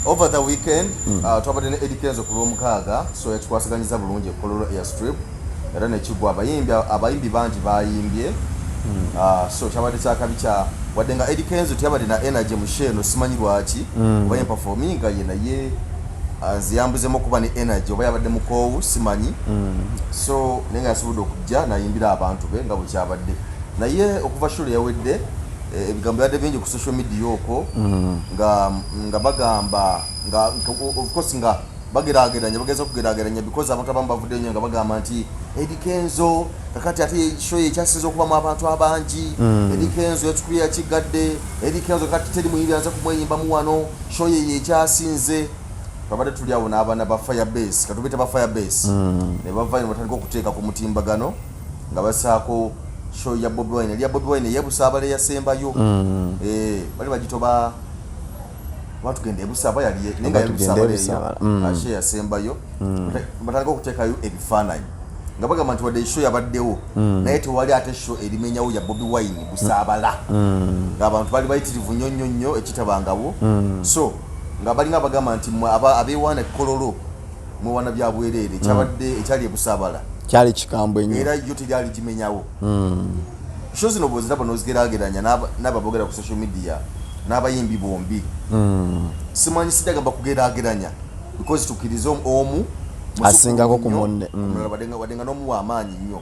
over the weekend twabadde ne Eddy Kenzo ku Lwomukaaga so yakikwasiganyiza bulungi Ekololo airstrip era nekigwa abayimbi bangi bayimbye so kyabadde kyakabi kya wadde nga Eddy Kenzo tyabadde na energy musheno simanyi lwaki oba performing ye naye aziyambuzemu kuba ne energy oba yabadde mukoowu simanyi so nenga yasobodde okujja nayimbira abantu be nga bwe kyabadde naye okuva shule yawedde ebigambo yadde bingi ku social media okwo nga bagamba nga of course nga bagerageranya bageza kugerageranya because abantu abamu bavudde nnyo nga bagamba nti Eddy Kenzo kakati ate show ye kyasinze okubamu abantu abangi Eddy Kenzo yachukulia yakigadde Eddy Kenzo kakati teri muyimbi anza kumweyimbamu wano show ye kyasinze twabadde tuli awo n'abaana ba Firebase katubita ba Firebase ne bava ino batandika okuteeka ku mutimbagano nga basaako show ya Bobi Wine ya Bobi Wine Ebusaabala yasembayo bali bagitoba batugende Ebusaabala yali nenga Ebusaabala ashe yasembayo batandika okuteekayo ebifaananyi nga bagamba nti wadde show yabaddewo naye tewali ate show erimenyawo ya Bobi Wine Ebusaabala ng'abantu bali bayitirivu nnyo ekitabangawo so nga balinga bagamba nti abeewaana Ekololo mwewaana bya bwereere kyabadde ekyali Ebusaabala kyali kikambwe nnyo era yo teryali kimenyawo show zino bweziraba n'ozigerageranya n'ababogera ku social media n'abayimbi bombi simanyi sidagamba kugerageranya because tukiriza omu asingako ku munne wadenga n'omu w'amaanyi nnyo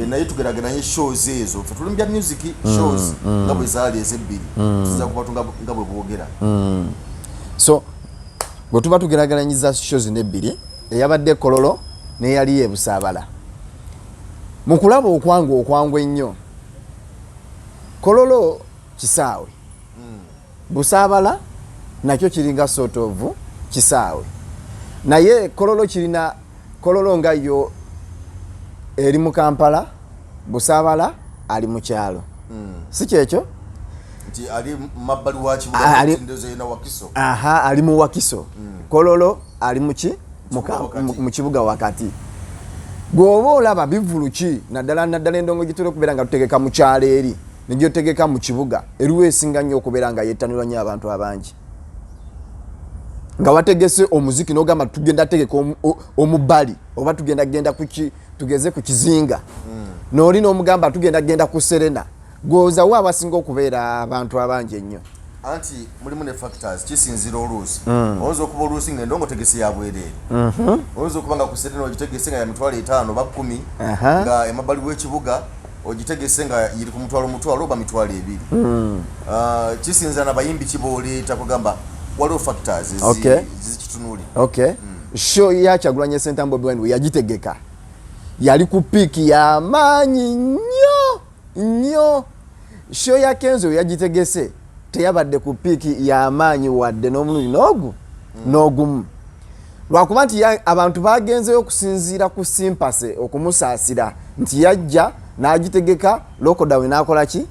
naye tugerageranye shows ezo ffe tulumbya music shows nga bwe zaali ezebbiri tuza kubatu nga bwe bwogera so bwe tuba tugerageranyiza shows n'ebbiri eyabadde Ekololo neyali Ebusaabala mu kulaba okwangu ennyo Kololo kisaawe Busaabala nakyo kiringa sort of kisaawe naye Kololo nga yo eri mu Kampala Busaabala ali mu kyalo si kyekyo nti ali mabbali wa kibuga ndozo ina Wakiso ali mu Wakiso Kololo ali mu kibuga wakati gwoba olaba bivulu ki naddala endongo gitera okubeera nga tutegeka mu kyalo eri nijyo tegeka mu kibuga eriwe esinga nnyo okubeera nga yettanirwa nnyo abantu abangi nga wategese omuziki n'ogamba tugenda tegeka omubbali oba tugenda tugeze ku kizinga n'oli n'omugamba tugenda ku Serena gwoza wa abasinga okubeera abantu abangi ennyo anti mulimu ne factors kisinzira oluusi oyinza okuba oluusi nga endongo tegese ya bwereere oyinza okuba nga ku Serena ogitegese nga ya mitwalo 5 oba 10 nga emabbali w'ekibuga ogitegese nga yiri ku mutwalo oba mitwalo 2 kisinza n'abayimbi kibooleeta kugamba waliwo factors zikitunuli show ya Kyagulanyi Ssentamu Bobi Wine yagitegeka yali ku piiki y'amaanyi nnyo show ya Kenzo yagitegese teyabadde ku piiki y'amaanyi wadde n'omulundi n'ogumu lwakuba nti abantu bagenzeyo okusinziira ku simpase okumusaasira nti yajja n'agitegeka lockdown n'akola ki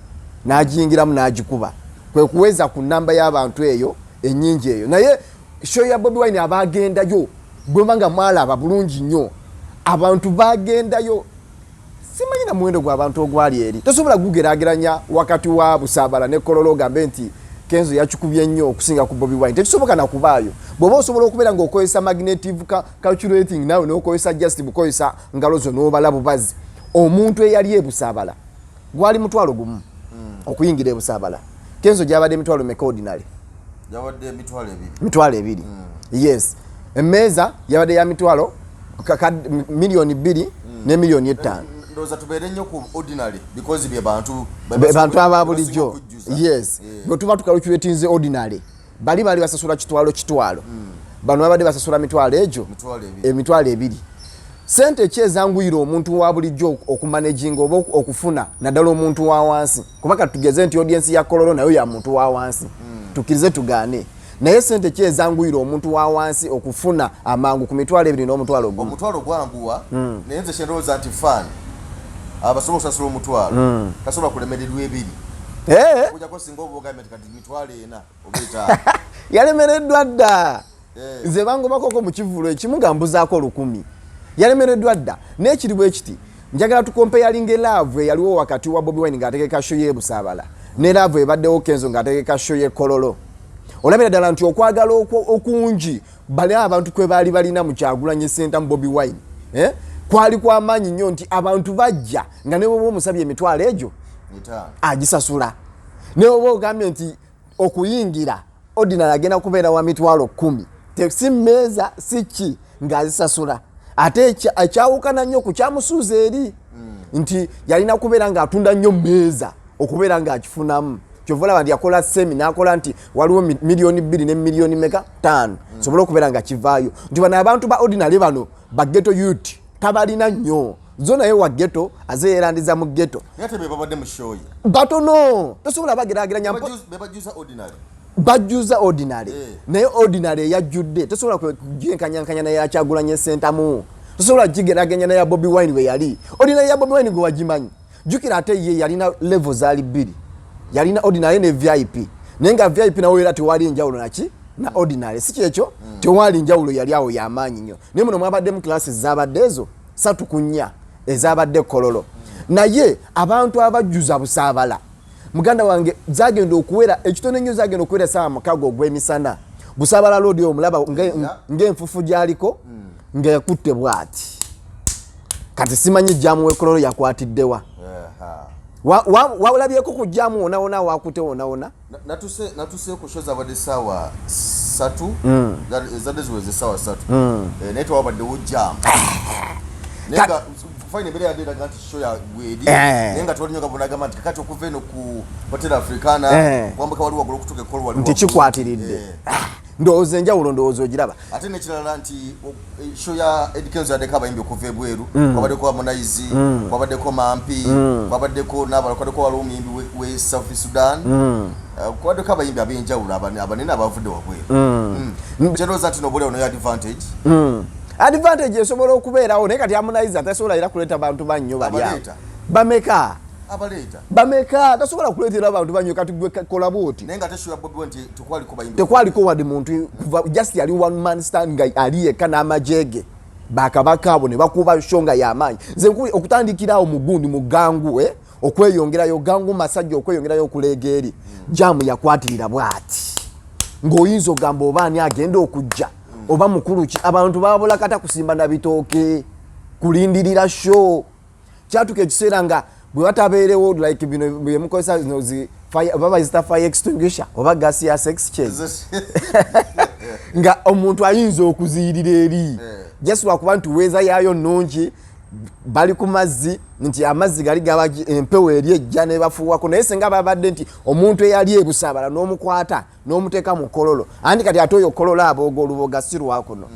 n'agiyingiramu n'agikuba kwe kuweza ku namba y'abantu eyo ennyingi eyo naye show ya Bobi Wine abagendayo gwemba nga mwalaba bulungi nnyo abantu bagendayo simanyi na muwendo gw'abantu ogwali eri tosobola gugerageranya wakati wa Busaabala ne Kololo gambe nti Kenzo yakikubye nnyo okusinga ku Bobi Wine tekisoboka na kubaayo bw'oba osobola okubeera ng'okozesa magnetive calculating nawe n'okozesa just bukozesa ngalo zo n'obala bubazi omuntu eyali Ebusaabala gwali mutwalo gumu okuyingira Ebusaabala Kenzo gyabadde emitwalo meka ordinary yabadde mitwalo 2 yes emmeeza yabadde ya mitwalo milioni 2 ne milioni 5 ndoza tubeere nnyo ku ordinary because bye bantu aba bulijjo yes bwe tuba tukalukulatinze ordinary bali basasula kitwalo bano babadde basasula mitwalo egyo emitwalo 2 sente kyezanguyira omuntu wa bulijjo okumanaging oba okufuna naddala omuntu wa wansi kubanga tugeze nti audience ya Kololo nayo ya muntu wa wansi tukirize tugaane naye sente kyezanguyira omuntu wa wansi okufuna amangu ku mitwalo 2 n'omutwalo gumu omutwalo gwanguwa naye nze kyendowooza nti fan abasobola okusasula omutwalo tasobola kulemererwa 2 kujjako singa obugambe nti kati mitwalo 4 oba 5 yalemereddwa dda nze bangobakoko mu kivulo ekimu gambuzaako 100 yalemereddwa dda n'ekiri bwe kiti njagala tukompeyalinga love yaliwo wakati wa Bobi Wine ng'ategeka show ye Busaabala ne love ebaddewo Kenzo ng'ategeka show ye Kololo olabira ddala nti okwagala okungi bali abantu kwe baali balina mu Kyagulanyi Ssentamu Bobi Wine kwali kw'amaanyi nnyo nti abantu bajja nga ne bwoba omusabye emitwalo egyo agisasula ne bwoba ogambye nti okuyingira ordinary agenda kubeera wa mitwalo 10 si mmeeza si ki ng'azisasula ate ekyawukana nnyo ku kyamusuuza eri nti yalina kubeera ng'atunda nnyo mmeeza okubeera ng'akifunamu kyova olaba nti yakola semina akola nti waliwo miliyoni 2 ne miliyoni 5 sobola okubeera nga kivaayo nti bano abantu ba ordinary bano ba ghetto youth tabalina nnyo zo naye wa ghetto azeerandiza mu ghetto batono tosobola bageraageranya bajjuza ordinary naye ordinary eyajjudde tosobola kujenkanyankanya naye Kyagulanyi Ssentamu tosobola kigeraganya naye Bobi Wine we yali ordinary ya Bobi Wine gwe wagimanyi jukira ate ye yalina level zaali 2 yalina ordinary ne VIP naye nga VIP nawe era tewali enjawulo naki na ordinary si kyekyo tewali enjawulo yali awo y'amaanyi nnyo naye muno mwabaddemu classes zabadde ezo 3 ku 4 ezabadde Kololo naye abantu abajjuza Busaabala muganda wange zagenda okuwera ekitone nnyo zagenda okuwera saa mukago ogw'emisana Busaabala road omulaba ng'enfufu gyaliko nga yakutte bw'ati kati simanyi jamu w'Ekololo yakwatiddewa walabyeko ku jamu wona wakute wona natuse ku show zabadde sawa 3 zadde ziweze sawa 3 naye tewabaddewo jamu nenga fine mbere yadde daga nti show ya Eddy nenga twalinyo gabona nti kakati okuva eno ku Hotel Africana kwambuka waliwo wagula okutuka Ekolo waliwo ntikikwatiridde ndowooza enjawulo ndowooza ogiraba ate nekirala nti show ya Eddy Kenzo yaddeko abayimbi okuva ebweru kwabaddeko Harmonize kwabaddeko Mampi kwabaddeko kwabaddeko waliwo omuyimbi we South Sudan kwabaddeko abayimbi ab'enjawulo abanene abavudde wabweru kyerooza nti nobolewo noyo advantage esobola okubeerawo naye kati Harmonize tasobola era kuleeta bantu bannyo bali awo bameka tasobola kuleetera abantu bannyo kati gwe kola bwoti tekwaliko wadde muntu just yali one man stand nga ali yekka n'amajege bakabaka abo ne bakuba shonga y'amaanyi nze okutandikirawo mugundi mugangu okweyongerayo gangu masajja okweyongerayo okuleega eri jamu yakwatirira bwati ng'oyinza ogamba obaani agenda okujja oba mukulu ki abantu babola kata kusimba na bitooke kulindirira show kyatuka ekiseera nga bwe batabeerewo like bino bye mukozesa zino baba zita fire extinguisher oba gas ya exchange nga omuntu ayinza okuziyirira eri just lwakuba nti weeza yaayo nnungi bali ku mazzi nti amazzi gali gaba empewo eri ejja ne bafuwako naye senga babadde nti omuntu eyali Ebusaabala n'omukwata n'omuteeka mu Kololo andi kati ate oyo Kololo abooga oluboga si lwakuno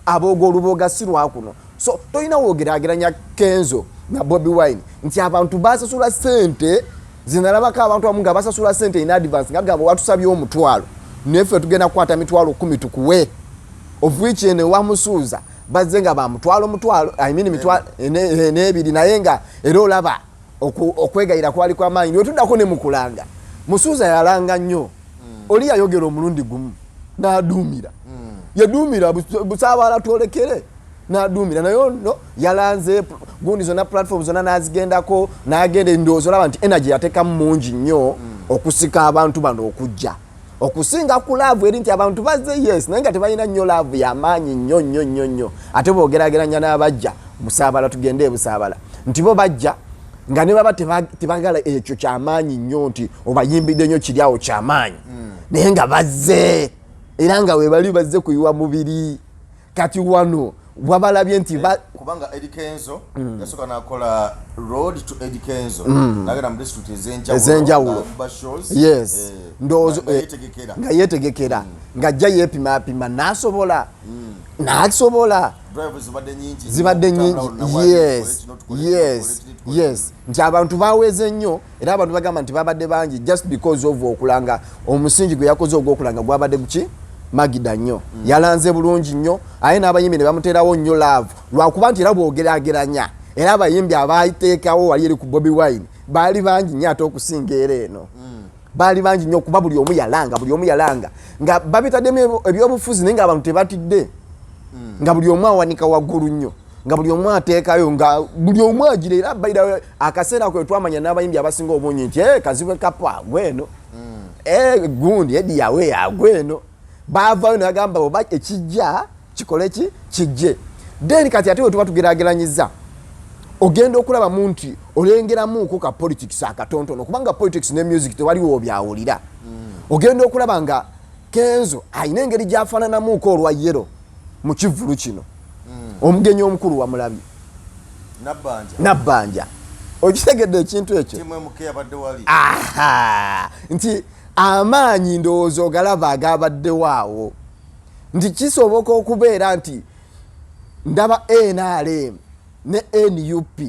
abooga oluboga si lwakuno so tolina woogeraageranya Kenzo na Bobi Wine nti abantu basasula ssente zinalabako abantu abamu nga basasula ssente in advance nga gamba watusabye omutwalo neffe tugenda kukwata mitwalo 10 tukuwe of which ene wamusuuza bazze nga bamutwalo I mean mitwalo n'ebiri naye nga era olaba okwegayira kwali kw'amaanyi niwe tuddako ne mukulanga musuuza yalanga nnyo oli yayogera omulundi gumu n'aduumira yaduumira Busaabala twolekere n'aduumira naye no yalanze gundi zonna platform zonna n'azigendako n'agenda endowooza olaba nti energy yateekamu mungi nnyo okusika abantu bano okujja okusinga ku laavu eri nti abantu bazze yes naye nga tebalina nnyo laavu y'amaanyi nnyo ate boogerageranya n'abajja Busaabala tugende Busaabala nti bo bajja nga ne baba tebagala ekyo ky'amaanyi nnyo nti obayimbidde nnyo kiri awo ky'amaanyi naye nga bazze era nga we bali bazze kuyiwa mubiri kati wano wabalabye nti kubanga Eddy Kenzo yasoka nakola road to Eddy Kenzo nagenda mu district ezenjawulo yes ndowooza nga yetegekera nga ajja yeepimapima n'asobola zibadde nyingi yes nti abantu baweeze nnyo era abantu bagamba nti babadde bangi just because of okulanga omusingi gwe yakoze ogw'okulanga gwabadde kuki magida nnyo yalanze bulungi nnyo aye n'abayimbi ne bamuteerawo nnyo laavu lwakuba nti era bwogerageranya era abayimbi abaiteekawo wali eri ku Bobi Wine baali bangi nnyo ate okusinga era eno baali bangi nnyo kuba buli omu yalanga nga babitaddemu ebyobufuzi naye nga abantu tebatidde nga buli omu awanika waggulu nnyo nga buli omu ateekayo nga buli omu agira era akaseera kwe twamanya n'abayimbi abasinga obungi nti kazibwe kapa gweno gundi Eddy yawe agweno bava ino agamba oba ekijja kikole ki kijje then kati ate tuba tugerageranyiza ogenda okulaba muntu olengeramu ko ka politics akatontono kubanga politics ne music tewaliwo byawulira ogenda okulaba nga Kenzo ayina engeri gyafaananamu ko olwa yero mu kivvulu kino omugenyi omukulu wa mulabi nabbanja okitegedde ekintu ekyo nti amaanyi ndowooza ogalaba agabadde waawo nti kisoboka okubeera nti ndaba NRM ne NUP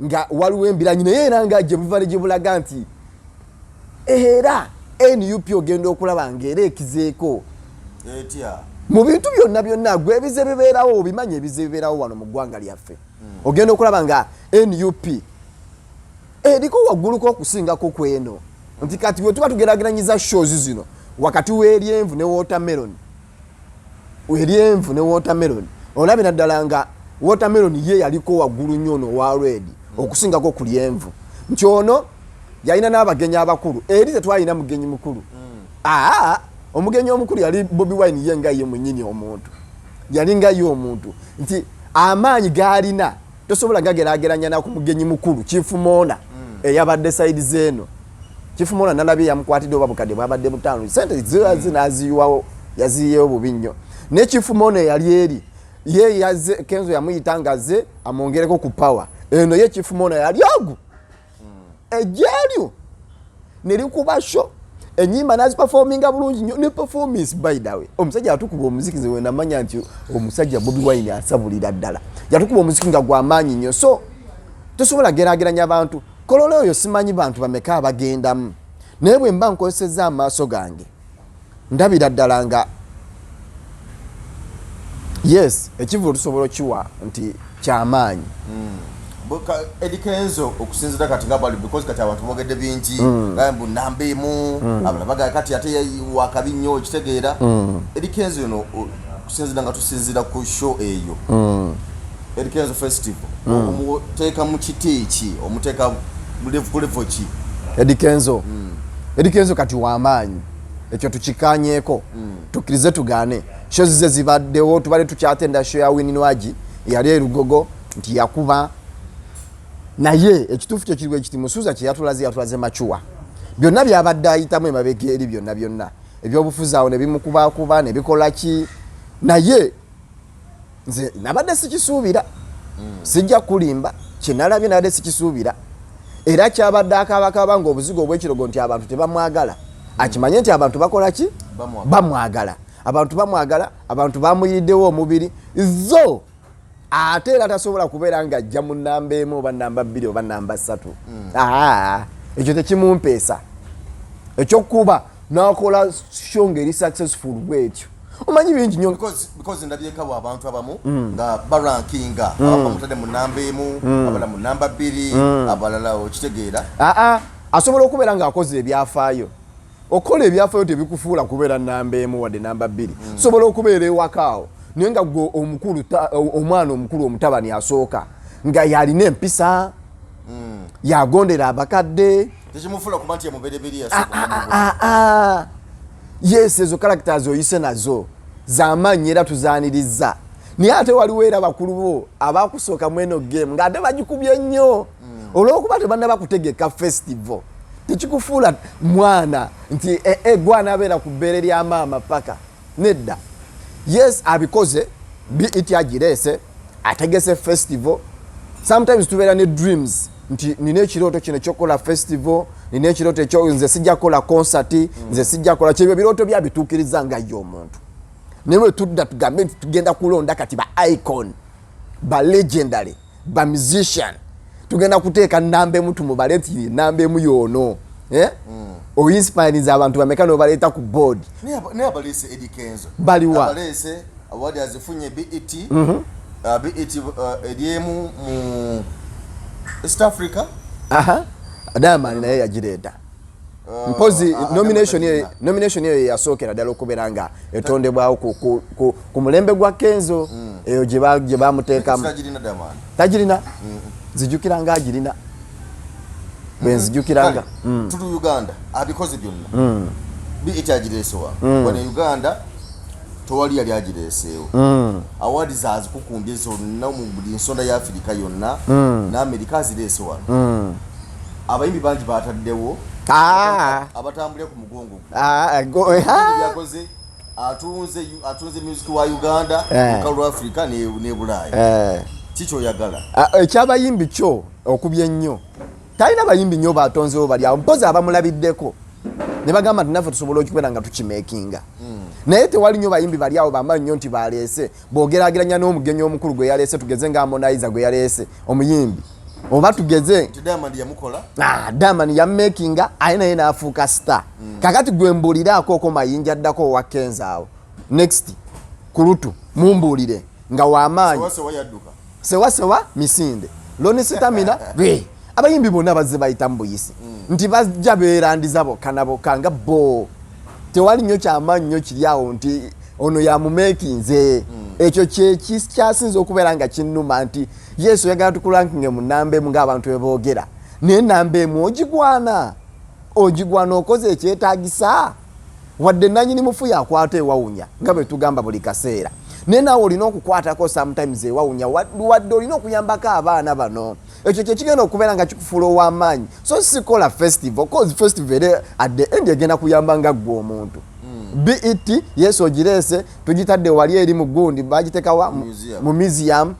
nga waliwo embiranyi naye era nga gye muva ne gibulaga nti era NUP ogenda okulaba ng'era ekizeeko mu bintu byonna gwe ebize bibeerawo obimanyi ebize bibeerawo wano mu ggwanga lyaffe ogenda okulaba nga NUP eriko wagguluko okusingako kweno nti kati bwe tuba tugerageranyiza shows zino wakati w'eryenvu ne watermelon olabira ddala nga watermelon ye yaliko waggulu nnyo no wa red okusingako ku lyenvu nti ono yalina n'abagenyi abakulu eri tetwalina mugenyi mukulu omugenyi omukulu yali Bobi Wine ye nga ye mwennyini omuntu yali nga ye omuntu nti amaanyi gaalina tosobola gagerageranya na ku mugenyi mukulu Chief Mona eyabadde side zeno Chief Mona nalabye yamukwatidde oba bukadde bwabadde mutaano sente zinaziyiwawo yaziyeyo bubi nnyo ne Chief Mona yali eri ye yaze Kenzo yamuyitangaze amongereko ku power eno ye Chief Mona yali agu ejelyo nelikuba show enyimba nazi performinga bulungi nnyo ne performance by the way omusajja atukuba omuziki ze wena manya nti omusajja Bobi Wine asabulira ddala yatukuba omuziki nga gwa maanyi nnyo so tosobola gerageranya abantu kololo oyo simanyi bantu bameka abagendamu naye bwe mba nkozesezza amaaso gange ndabira ddala nga yes ekivvulu tusobola okiwa nti kyamaanyi Eddy Kenzo okusinzira kati nga bali because kati abantu bogedde bingi ngambu nambemu abalabaga kati ate wakabi nnyo kitegeera Eddy Kenzo no okusinzira nga tusinzira ku show eyo Eddy Kenzo festival omuteka mu kitiiki omuteka mu level ki Eddy Kenzo kati wamaanyi ekyo tukikanyeeko tukirize tugane show zize zibaddewo tubale tukyatenda show ya Winnie yali erugogo nti yakuba naye ekituufu kyo kiriwo ekiti musuuza kye yatulaze machuwa byonna byabadde ayitamu emabega eri byonna ebyobufuzi awo ne bimukubakuba ne bikola ki naye nze nabadde sikisuubira sijja kulimba kyenalabye nabadde sikisuubira era kyabadde akabakaba nga obuzigo obw'ekirogo nti abantu tebamwagala akimanye nti abantu bakola ki bamwagala abantu bamuyiddewo omubiri zo ate era tasobola kubeera nga ajja mu nnamba emu oba nnamba 2 oba nnamba 3 ekyo tekimumpeesa ekyokuba nakola show ngeri successful bwetyo omanyi bingi nnyo because ndabyekawo abantu abamu nga barankinga abamutadde mu nnamba emu abala mu nnamba 2 abalala okitegeera asobola okubeera nga akoze ebyafaayo okola ebyafaayo tebikufuula kubeera nnamba emu wadde nnamba 2 sobola okubeera ewakaawo naye nga gwe omukulu omwana omukulu omutabani asooka nga yalina empisa yagondera abakadde tekimufula kuba nti yamubereberi yasooka yes ezo characters oyise nazo z'amaanyi era tuzaaniriza naye ate waliwo era bakulu bo abakusooka mu eno game ng'ate bagikubye nnyo olw'okuba tebannaba kutegeka festival tekikufuula mwana nti gwana abeera ku bbeere lya maama paka nedda yes abikoze BET agireese ategese festival sometimes tubeera ne dreams nti nina ekirooto kino kyokola festival nina ekirooto ekyo nze sijja kukola concert nze sijja kukola kyebyo birooto byabituukiriza nga ye omuntu naye tudda tugambe nti tugenda kulonda kati ba icon ba legendary ba musician tugenda kuteeka nnamba emu tumubale nti nnamba emu yoono oinspiriza abantu bameka n'obaleeta ku board naye abaleese Eddy Kenzo baliwa abaleese awadi azifunye BET BET eryemu mu East Africa Diamond naye yagireeta mpozi nomination eyo yasookera ddala okubeera nga etondebwawo ku mulembe gwa Kenzo eyo gye bamuteekamu tagirina zijjukira nga agirina bwenzijukiranga tulu Uganda abikoze byonna bi ekyagireesewa bwana Uganda towali yali agireeseewo awadi zaazi kukumbye zonna mu buli nsonda ya Afrika yonna n'Amerika azireesewa abayimbi bangi bataddewo abatambulira ku mugongo yakoze atunze music wa Uganda mu Africa ne Bulaaya kicho yagala ekyabayimbi kyo okubye nnyo talina bayimbi nnyo batonzewo bali awo mpozi abamulabiddeko ne bagamba nti naffe tusobola okukubera nga tukimekinga naye tewali nnyo bayimbi bali awo bamanyi nnyo nti baleese bwogerageranya n'omugenyi omukulu gwe yaleese tugeze nga Harmonize gwe yaleese omuyimbi oba tugeze Diamond yamukola Diamond yamekinga aye naye n'afuuka star kakati gwe mbuuliraako oko mayinja addako owa Kenzo awo next kulutu mumbuulire nga w'amaanyi sewa misinde loni sitamina abayimbi bonna bazze bayita mbuyisi nti bajja beerandiza bokka nga bo tewali nnyo kyamaanyi nnyo kiri awo nti ono yamumekinze ekyo kyasinza okubeera nga kinnuma nti Yesu yagala tukulankinge mu nnamba emu ng'abantu beboogera naye nnamba emu ogigwana okoze ekyetaagisa wadde nannyini mufu yakwata ewawunya nga bwe tugamba buli kaseera naye naawe olina okukwatako sometimes ewawunya wadde olina okuyambako abaana bano ekyo kyekigenda okubeera nga kikufuula ow'amaanyi so sikola festival cause festival at the end egenda kuyamba nga ggwe omuntu BET Yesu ogireese tugitadde wali eri mu gundi bagitekawa mu museum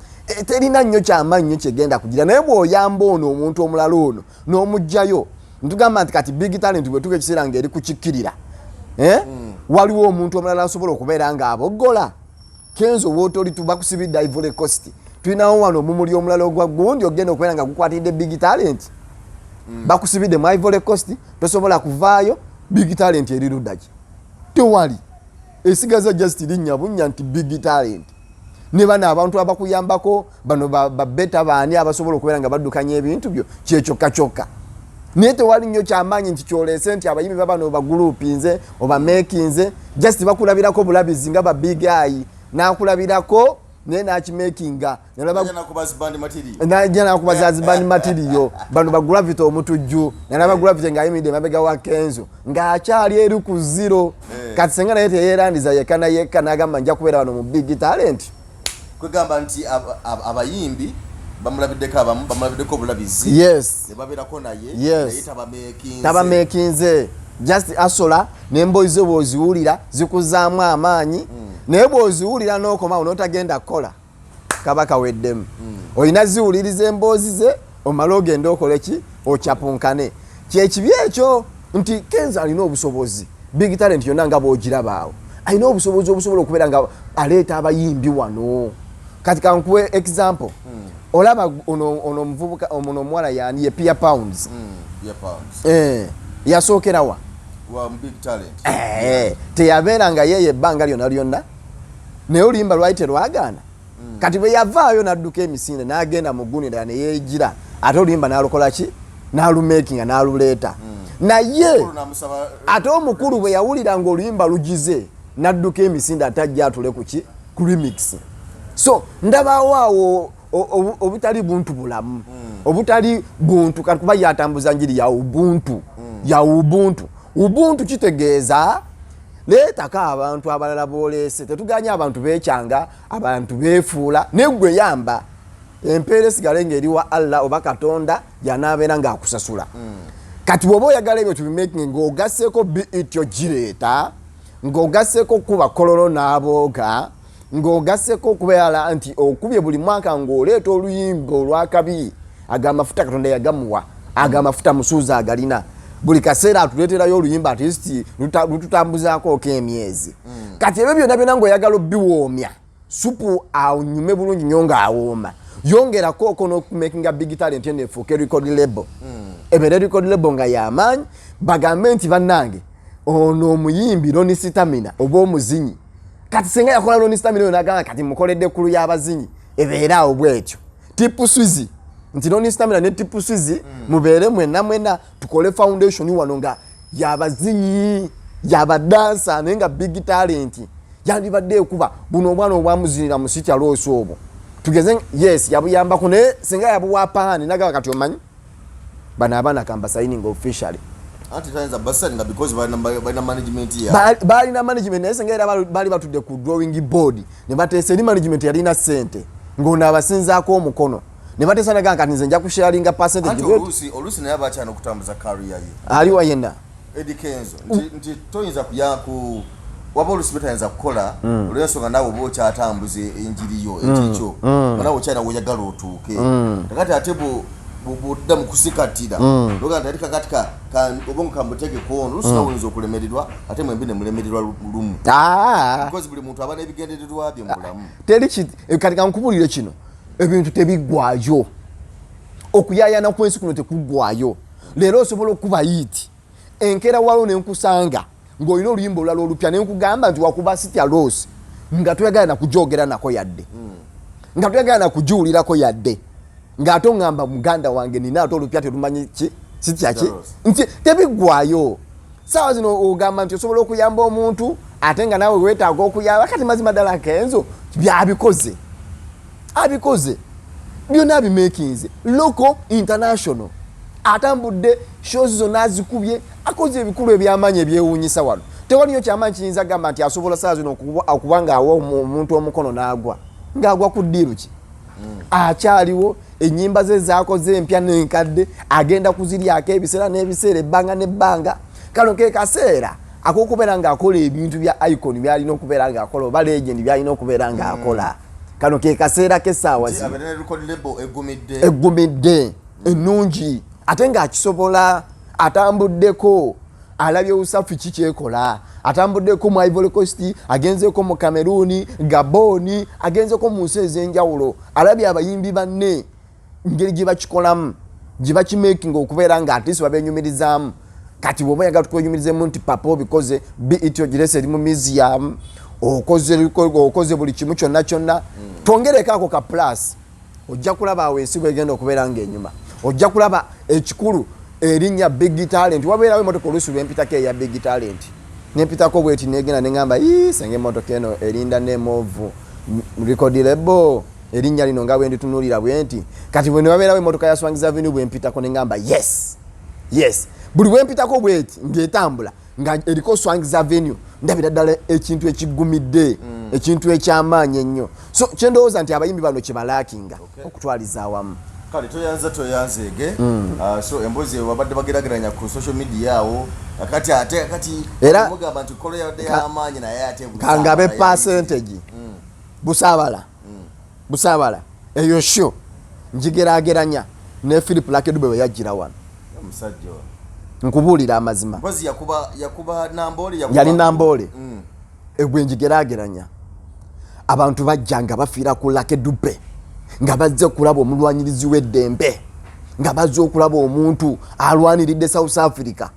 terina nnyo kyamaanyi nnyo kyegenda kugira naye bw'oyamba ono omuntu omulala ono n'omugjayo ntugamba nti kati big talent bwe tuga ekiseera ng'eri kukikkirira waliwo omuntu omulala asobola okubeera ng'aboggola Kenzo wootoli tubakusibidde Ivory Coast tulinawo wano omumuli omulala ogwa gundi ogenda okubeera nga gukwatidde big talent bakusibidde mu Ivory Coast tosobola kuvaayo big talent eri luddaki tewali esigaza just linnya bunnya nti big talent ne bana abantu abakuyambako bano babeta baani abasobola okubeera nga baddukanya ebintu byo kyekyokka naye tewali nnyo kyamaanyi nti kyoleese nti abayimbi babano bagulupinze oba mekinze just bakulabirako bulabizi nga ba big eye nakulabirako naye nakimekinga najja nakubaza azibandi matiriyo bano bagravity omutujju nalaba gravity ng'ayimidde mabega wa Kenzo ng'akyali eri ku zero kati senga naye teyeerandiza yekka n'agamba nja kubeera wano mu big talent kwegamba nti abayimbi bamulabiddeko abamu bamulabiddeko obulabizi yes babeerako naye yes tabamekinze just asola n'emboozi zo bw'oziwulira zikuzaamu amaanyi naye bw'oziwulira n'okomawo n'otagenda kukola kaba kaweddemu olina ziwuliriza emboozi ze omala ogenda okole ki okyapunkane kyekibi ekyo nti Kenzo alina obusobozi big talent yonna nga bw'ogirabaawo alina obusobozi obusobola okubeera nga aleeta abayimbi wano kati kankuwe example olaba ono muvubuka ono omuwala yani ye Pia Pounds yasookerawa big talent teyabeera nga yeye ebbanga lyonna naye oluyimba lwali terwagaana kati bwe yavaayo n'adduka emisinde n'agenda mu gunira ne yeegira ate oluyimba n'alukola ki n'alumekinga n'aluleeta naye ate omukulu bwe yawulira nga oluyimba lugize n'adduka emisinde atajja atule kuki ku remix so ndabaawo awo obutali buntu bulamu obutali buntu kati kuba yatambuza njiri ya ubuntu kitegeeza leetako abantu abalala booleese tetuganya abantu beekyanga abantu beefuula neggwe yamba empeera esigale ng'eriwa Allah oba Katonda yanaabeera ng'akusasula kati bw'oba oyagala ebyo tubimaking ng'ogasseeko biityo gireeta ng'ogasseeko kuba kololo n'abooga ng'ogasseeko okubeera nti okubye buli mwaka ng'oleeta oluyimba olwakabi agamafuta Katonda yagamuwa agamafuta musuuza agalina buli kaseera atuleeterayo oluyimba atisti lututambuzaako emyezi kati ebyo byonna ng'oyagala obbiwoomya supu awunyume bulungi nnyo ng'awooma yongerako okono okumakinga big talent eno efuuke record label ebeera record label nga y'amaanyi bagambe nti bannange ono omuyimbi Loni Sitamina oba omuzinyi kati senga yakola Loni Sitamina oyo n'agamba kati mukoledde ekkulu y'abazinyi ebeera awo bwetyo tipu swizi nti Loni Sitamina ne tipu swizi mubeere mwena tukole foundation wano nga y'abazinyi y'abadansa naye nga big talent yandibadde ekuba buno obwana obwamuzinira mu sitya looso obwo tugeze yes yabuyambako naye senga yabuwa paani nagaba kati omanyi bana abana kamba signing officially anti tainza basaninga because balina management ya bali na management nese ngera bali batudde ku drawing board ne batese ni management yalina sente ngona abasinzaako omukono ne batesa naga kati nze nja kusharinga percentage olusi naye abakyana okutambuza career ye ali wayenda Eddy Kenzo nti toyinza kuyaku waba olusi betainza kukola olwensonga nawe bocha atambuze enjiri yo ekikyo nawe kyana woyagala otuuke takati atebo budda mukusikatira loga ndalika katika obongo kamutege kono lusina wenzo okulemerirwa ate mwembi ne mulemerirwa lumu because buli muntu abana ebigendererwa bye mulamu teri katika nkubulire kino ebintu tebigwayo okuyayana kwensi kuno tekugwayo lero osobola okuba yiti enkera walo nenkusanga ng'olina oluyimba olulala olupya nenkugamba nti wakuba sitya losi nga toyagala nakujogera nako yadde nga toyagala nakujuulirako yadde ng'ate oŋŋamba muganda wange nina ate olupya terumanyi sitya ki nti tebigwayo saawa zino ogamba nti osobola okuyamba omuntu ate nga naawe weetaaga okuyamba kati mazima ddala Kenzo byabikoze abikoze byonna abimakinze local international atambudde shows zonna azikubye akoze ebikulu ebyamaanyi ebyewuunyisa wano tewaliyo kyamaanyi kiyinza gamba nti asobola saa zino okubanga awa omuntu omukono n'agwa ng'agwa ku ddiiru ki akyaliwo ennyimba ze zaakoze empya n'enkadde agenda kuziryako ebiseera n'ebiseera ebbanga n'ebbanga kano ke kaseera ak'okubeera ng'akola ebintu bya icon byalina okubeera ng'akola oba legend byalina okubeera ng'akola kano ke kaseera k'essaawa zino eggumidde ennungi ate ng'akisobola atambuddeko alabye usafi kikyekola atambuddeko mu Ivory Coast agenzeko mu Cameroon Gabon agenzeko mu nsi ez'enjawulo alabye abayimbi banne ngeri gye bakikolamu gye bakimaking okubeera nga ate babenyumirizaamu kati bw'oba oyagala tukwenyumirizemu nti papa obikoze be it ogirese eri mu museum okoze buli kimu kyonna twongereko ako ka plus ojja kulaba awo ensigo egenda okubeera ng'enyuma ojja kulaba ekikulu erinnya big talent wabeerawo emotoka oluusi lwempitako eya big talent nempitako bweti negenda neŋŋamba senge emotoka eno erinda nemovu rekodilebo erinnya lino nga bwenditunuulira bwenti kati bwe newabeerawo emotoka ya Swangiza Avenue bwempitako neŋŋamba yes buli bwempitako bweti ng'etambula nga eriko Swangiza Avenue ndabira ddala ekintu ekigumidde ekintu ekyamaanyi ennyo so kyendowooza nti abayimbi bano kyebalaakinga okutwaliza awamu kale toyanzege so embozi wabadde bagerageranya ku social media awo akati era mugamba nti kolo yadde y'amaanyi naye ate kangabe percentage Busaabala eyo show njigerageranya ne Philip Lakedube we yajjira wano omusajja nkubuulira amazima mpozi yakuba Nambole yali Nambole egwe njigerageranya abantu bajja nga bafiira ku Lakedube nga bazze kulaba omulwanyirizi w'eddembe nga bazze okulaba omuntu alwaniridde South Africa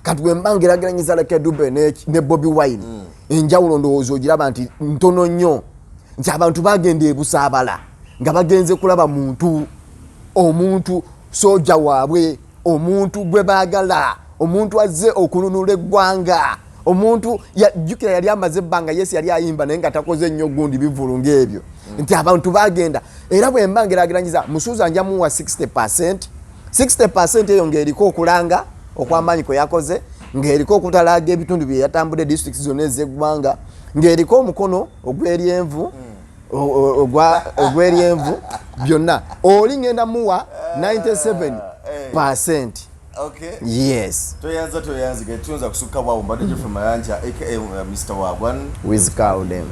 kati wembangerageranyiza Lakedube ne Bobi Wine enjawulo ndowooza ogiraba nti ntono nnyo nti abantu bagenda Ebusaabala nga bagenze kulaba omuntu soja waabwe omuntu gwe baagala omuntu azze okununula eggwanga omuntu jjukira yali amaze ebbanga Yesu yali ayimba naye nga takoze nnyo gundi bivulu ng'ebyo nti abantu bagenda era bwe mbangerageranyiza musuuza njamuwa 60% eyo ng'eriko okulanga okw'amaanyi kwe yakoze ng'eriko okutalaaga ebitundu bye yatambudde district zonna ez'eggwanga ng'eriko omukono ogw'eryenvu byonna oli ngenda muwa 97%. Okay. Yes. Toyanza ge tunza kusukka bwawo mbadde Jeffrey Mayanja aka Mr. Wagwan with Cowden.